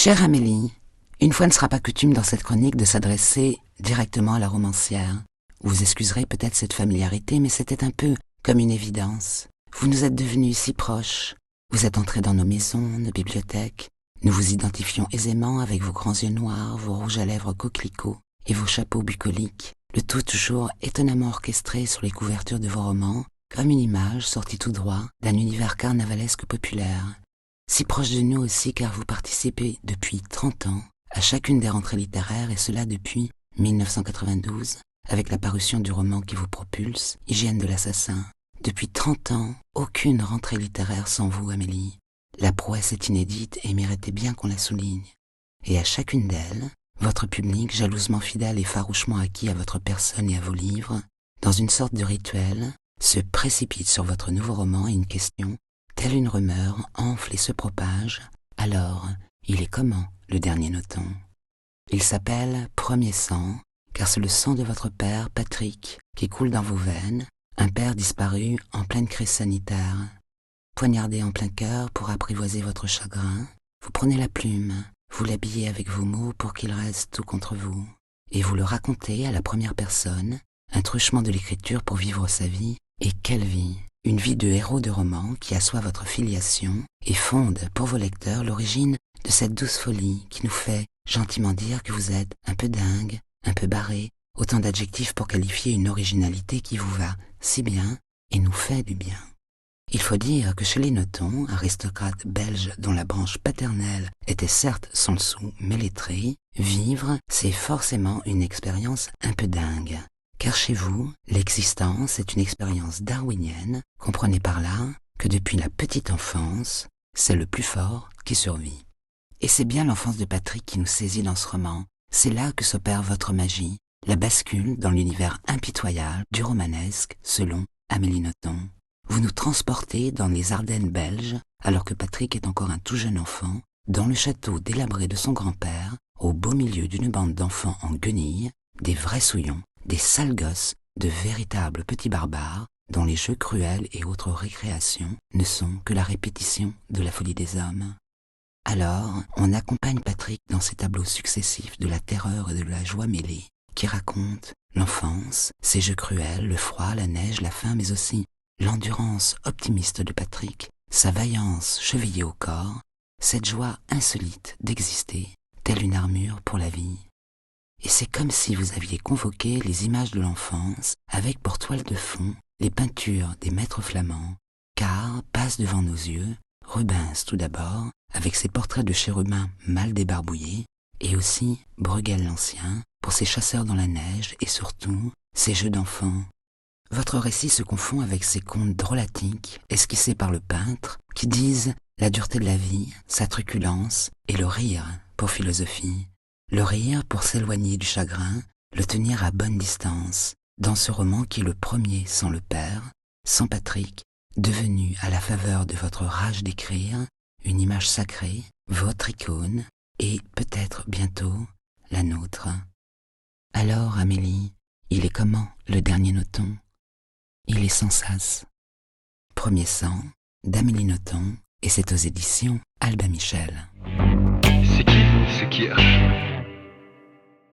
Chère Amélie, une fois ne sera pas coutume dans cette chronique de s'adresser directement à la romancière. Vous excuserez peut-être cette familiarité, mais c'était un peu comme une évidence. Vous nous êtes devenus si proches. Vous êtes entrés dans nos maisons, nos bibliothèques. Nous vous identifions aisément avec vos grands yeux noirs, vos rouges à lèvres coquelicots et vos chapeaux bucoliques, le tout toujours étonnamment orchestré sur les couvertures de vos romans, comme une image sortie tout droit d'un univers carnavalesque populaire. Si proche de nous aussi car vous participez depuis 30 ans à chacune des rentrées littéraires et cela depuis 1992 avec la parution du roman qui vous propulse, Hygiène de l'assassin. Depuis 30 ans, aucune rentrée littéraire sans vous, Amélie. La prouesse est inédite et méritait bien qu'on la souligne. Et à chacune d'elles, votre public, jalousement fidèle et farouchement acquis à votre personne et à vos livres, dans une sorte de rituel, se précipite sur votre nouveau roman et une question, telle une rumeur, enfle et se propage. Alors, il est comment, le dernier noton? Il s'appelle Premier sang, car c'est le sang de votre père, Patrick, qui coule dans vos veines, un père disparu en pleine crise sanitaire. Poignardé en plein cœur pour apprivoiser votre chagrin, vous prenez la plume, vous l'habillez avec vos mots pour qu'il reste tout contre vous, et vous le racontez à la première personne, un truchement de l'écriture pour vivre sa vie, et quelle vie! Une vie de héros de roman qui assoit votre filiation et fonde pour vos lecteurs l'origine de cette douce folie qui nous fait gentiment dire que vous êtes un peu dingue, un peu barré, autant d'adjectifs pour qualifier une originalité qui vous va si bien et nous fait du bien. Il faut dire que chez les Notons, aristocrates belges dont la branche paternelle était certes sans le sou mais lettrée, vivre, c'est forcément une expérience un peu dingue. Car chez vous, l'existence est une expérience darwinienne, comprenez par là que depuis la petite enfance, c'est le plus fort qui survit. Et c'est bien l'enfance de Patrick qui nous saisit dans ce roman. C'est là que s'opère votre magie, la bascule dans l'univers impitoyable du romanesque selon Amélie Nothomb. Vous nous transportez dans les Ardennes belges, alors que Patrick est encore un tout jeune enfant, dans le château délabré de son grand-père, au beau milieu d'une bande d'enfants en guenilles, des vrais souillons, des sales gosses, de véritables petits barbares, dont les jeux cruels et autres récréations ne sont que la répétition de la folie des hommes. Alors, on accompagne Patrick dans ces tableaux successifs de la terreur et de la joie mêlée, qui racontent l'enfance, ses jeux cruels, le froid, la neige, la faim, mais aussi l'endurance optimiste de Patrick, sa vaillance chevillée au corps, cette joie insolite d'exister, telle une armure pour la vie. Et c'est comme si vous aviez convoqué les images de l'enfance avec pour toile de fond les peintures des maîtres flamands, car passe devant nos yeux Rubens tout d'abord, avec ses portraits de chérubins mal débarbouillés, et aussi Bruegel l'Ancien, pour ses chasseurs dans la neige et surtout ses jeux d'enfants. Votre récit se confond avec ces contes drôlatiques esquissés par le peintre qui disent la dureté de la vie, sa truculence et le rire pour philosophie. Le rire pour s'éloigner du chagrin, le tenir à bonne distance, dans ce roman qui est le premier sans le père, sans Patrick, devenu à la faveur de votre rage d'écrire, une image sacrée, votre icône, et peut-être bientôt la nôtre. Alors, Amélie, il est comment le dernier Nothomb? Il est sans sas. Premier sang, d'Amélie Nothomb, et c'est aux éditions Albin Michel. C'est qui ce qui a